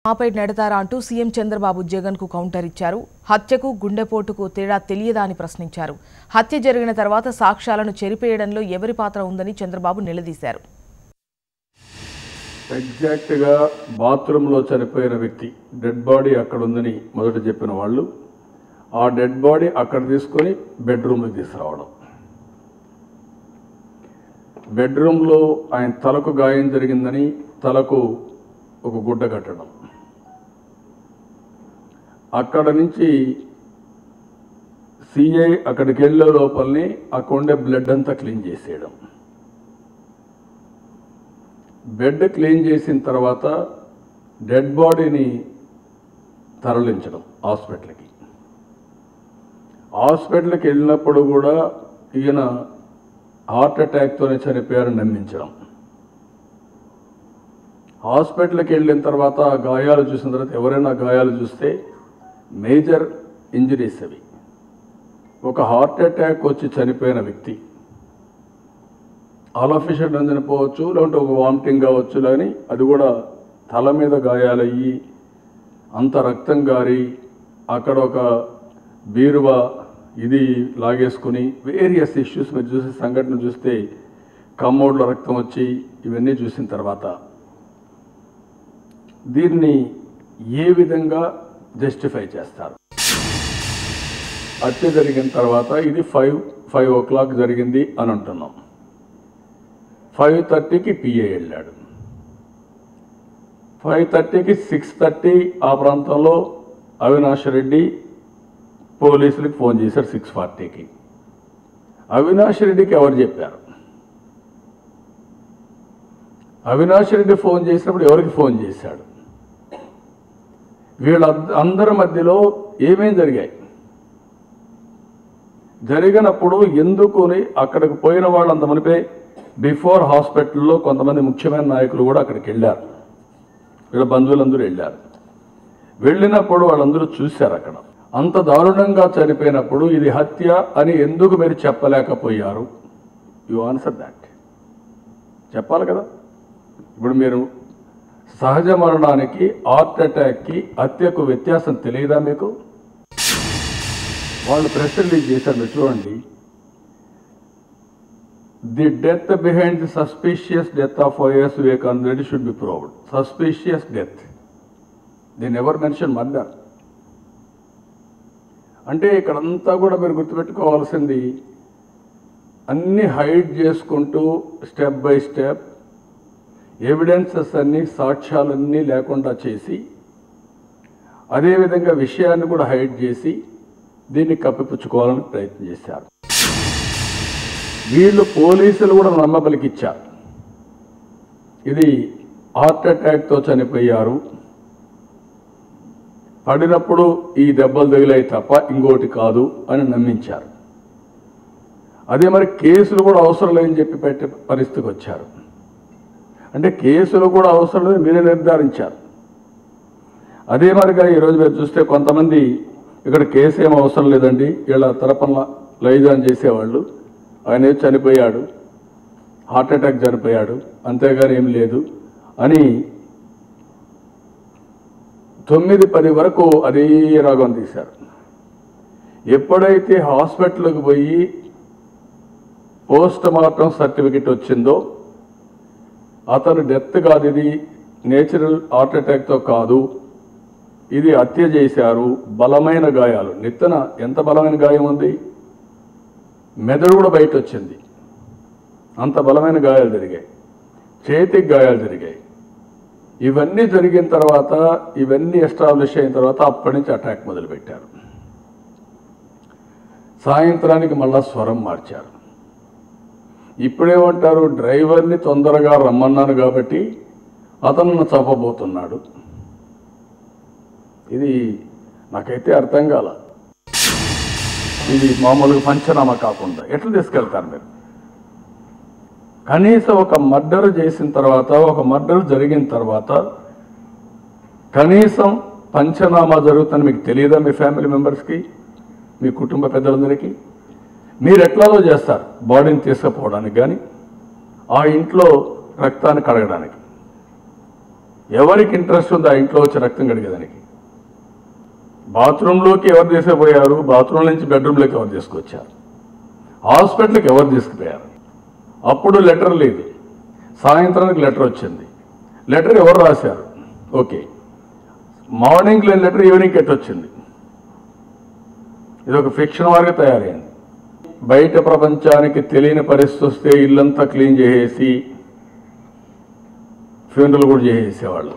ఆపై నెడతారా అంటూ సీఎం చంద్రబాబు జగన్కు కౌంటర్ ఇచ్చారు. హత్యకు గుండెపోటుకు తేడా తెలియదా అని ప్రశ్నించారు. హత్య జరిగిన తర్వాత సాక్ష్యాలను చెరిపేయడంలో ఎవరి పాత్ర ఉందని చంద్రబాబు నిలదీశారు. ఎగ్జాక్ట్గా బాత్రూంలో చనిపోయిన వ్యక్తి డెడ్ బాడీ అక్కడ ఉందని మొదట చెప్పిన వాళ్ళు ఆ డెడ్ బాడీ అక్కడ తీసుకొని బెడ్రూమ్కి తీసుకురావడం, బెడ్రూమ్లో ఆయన తలకు గాయం జరిగిందని తలకు ఒక గుడ్డ కట్టడం, అక్కడ నుంచి సిఐ అక్కడికి వెళ్ళే లోపలనే అక్కడ ఉండే బ్లడ్ అంతా క్లీన్ చేసేయడం, బెడ్ క్లీన్ చేసిన తర్వాత డెడ్ బాడీని తరలించడం హాస్పిటల్కి. హాస్పిటల్కి వెళ్ళినప్పుడు కూడా ఈయన హార్ట్ అటాక్తోనే చనిపోయారని నమ్మించడం. హాస్పిటల్కి వెళ్ళిన తర్వాత గాయాలు చూసిన తర్వాత ఎవరైనా గాయాలు చూస్తే మేజర్ ఇంజరీస్ అవి. ఒక హార్ట్ అటాక్ వచ్చి చనిపోయిన వ్యక్తి ఆలఫిషన్ చనిపోవచ్చు, లేదంటే ఒక వామిటింగ్ కావచ్చు, కానీ అది కూడా తల మీద గాయాలయ్యి అంత రక్తం గారి అక్కడ ఒక బీరువా ఇది లాగేసుకుని వేరియస్ ఇష్యూస్ మీరు చూసే సంఘటన చూస్తే కమ్మోడ్లో రక్తం వచ్చి ఇవన్నీ చూసిన తర్వాత దీన్ని ఏ విధంగా జస్టిఫై చేస్తారు? హత్య జరిగిన తర్వాత ఇది 5 o'clock జరిగింది అని అంటున్నాం. 5:30కి పిఏ వెళ్ళాడు. 5:30కి 6:30 ఆ ప్రాంతంలో అవినాష్ రెడ్డి పోలీసులకు ఫోన్ చేశారు. 6:40కి అవినాష్ రెడ్డికి ఎవరు చెప్పారు? అవినాష్ రెడ్డి ఫోన్ చేసినప్పుడు ఎవరికి ఫోన్ చేశాడు? వీళ్ళందరి మధ్యలో ఏమేం జరిగాయి? జరిగినప్పుడు ఎందుకుని అక్కడికి పోయిన వాళ్ళంత మనిపే బిఫోర్ హాస్పిటల్లో కొంతమంది ముఖ్యమైన నాయకులు కూడా అక్కడికి వెళ్ళారు. వీళ్ళ బంధువులందరూ వెళ్ళారు. వెళ్ళినప్పుడు వాళ్ళందరూ చూశారు. అక్కడ అంత దారుణంగా చనిపోయినప్పుడు ఇది హత్య అని ఎందుకు మీరు చెప్పలేకపోయారు? You answer that. చెప్పాలి కదా. ఇప్పుడు మీరు సహజ మరణానికి, హార్ట్ అటాక్కి, హత్యకు వ్యత్యాసం తెలియదా మీకు? వాళ్ళు ప్రెస్ రిలీజ్ చేశారు, మీరు చూడండి. The death behind the suspicious death of YS Vivekananda Reddy should be proved. Suspicious death, they never mention murder. అంటే ఇక్కడంతా కూడా మీరు గుర్తుపెట్టుకోవాల్సింది, అన్నీ హైడ్ చేసుకుంటూ స్టెప్ బై స్టెప్ ఎవిడెన్సెస్ అన్నీ, సాక్ష్యాలన్నీ లేకుండా చేసి, అదేవిధంగా విషయాన్ని కూడా హైడ్ చేసి దీన్ని కప్పిపుచ్చుకోవాలని ప్రయత్నం చేశారు. వీళ్ళు పోలీసులు కూడా నమ్మబలికిచ్చారు. ఇది హార్ట్ అటాక్తో చనిపోయారు, పడినప్పుడు ఈ దెబ్బలు తగిలాయి తప్ప ఇంకోటి కాదు అని నమ్మించారు. అదే మరి కేసులు కూడా అవసరం లేదని చెప్పి పెట్టే పరిస్థితికి వచ్చారు. అంటే కేసులు కూడా అవసరం లేదని మీరే నిర్ధారించారు. అదే మరిగా ఈరోజు మీరు చూస్తే కొంతమంది ఇక్కడ కేసు ఏం అవసరం లేదండి, వీళ్ళ తరపున లైజాన్ చేసేవాళ్ళు, ఆయన చనిపోయాడు, హార్ట్ అటాక్ చనిపోయాడు, అంతేగాని ఏం లేదు అని 9-10 వరకు అదే రాగం తీశారు. ఎప్పుడైతే హాస్పిటల్కి పోయి పోస్ట్ మార్టం సర్టిఫికెట్ వచ్చిందో అతను డెత్ కాదు, ఇది నేచురల్ హార్ట్ అటాక్తో కాదు, ఇది హత్య చేశారు, బలమైన గాయాలు, నెత్తన ఎంత బలమైన గాయం ఉంది, మెదడు కూడా బయట వచ్చింది, అంత బలమైన గాయాలు జరిగాయి, చేతికి గాయాలు జరిగాయి. ఇవన్నీ జరిగిన తర్వాత, ఇవన్నీ ఎస్టాబ్లిష్ అయిన తర్వాత అప్పటి నుంచి అటాక్ మొదలుపెట్టారు. సాయంత్రానికి మళ్ళా స్వరం మార్చారు. ఇప్పుడేమంటారు, డ్రైవర్ని తొందరగా రమ్మన్నాను కాబట్టి అతను చంపబోతున్నాడు. ఇది నాకైతే అర్థం కాల. ఇది మామూలుగా పంచనామా కాకుండా ఎట్లా తీసుకెళ్తారు మీరు? కనీసం ఒక మర్డర్ చేసిన తర్వాత, ఒక మర్డర్ జరిగిన తర్వాత కనీసం పంచనామా జరుగుతుందని మీకు తెలియదా? మీ ఫ్యామిలీ మెంబర్స్కి, మీ కుటుంబ పెద్దలందరికీ మీరు ఎట్లాలో చేస్తారు బాడీని తీసుకుపోవడానికి, కానీ ఆ ఇంట్లో రక్తాన్ని కడగడానికి. ఎవరికి ఇంట్రెస్ట్ ఉందో ఆ ఇంట్లో వచ్చి రక్తం కడిగేదానికి. బాత్రూంలోకి ఎవరు తీసుకుపోయారు, బాత్రూమ్ నుంచి బెడ్రూమ్లోకి ఎవరు తీసుకొచ్చారు, హాస్పిటల్కి ఎవరు తీసుకుపోయారు. అప్పుడు లెటర్ లేదు, సాయంత్రానికి లెటర్ వచ్చింది. లెటర్ ఎవరు రాశారు? ఓకే, మార్నింగ్ లేని లెటర్ ఈవినింగ్ ఎట్టొచ్చింది? ఇది ఒక ఫిక్షన్ వారిగా తయారైంది. బయట ప్రపంచానికి తెలియని పరిస్థితి వస్తే ఇల్లంతా క్లీన్ చేసేసి ఫ్యూనరల్ కూడా చేసేసేవాళ్ళు.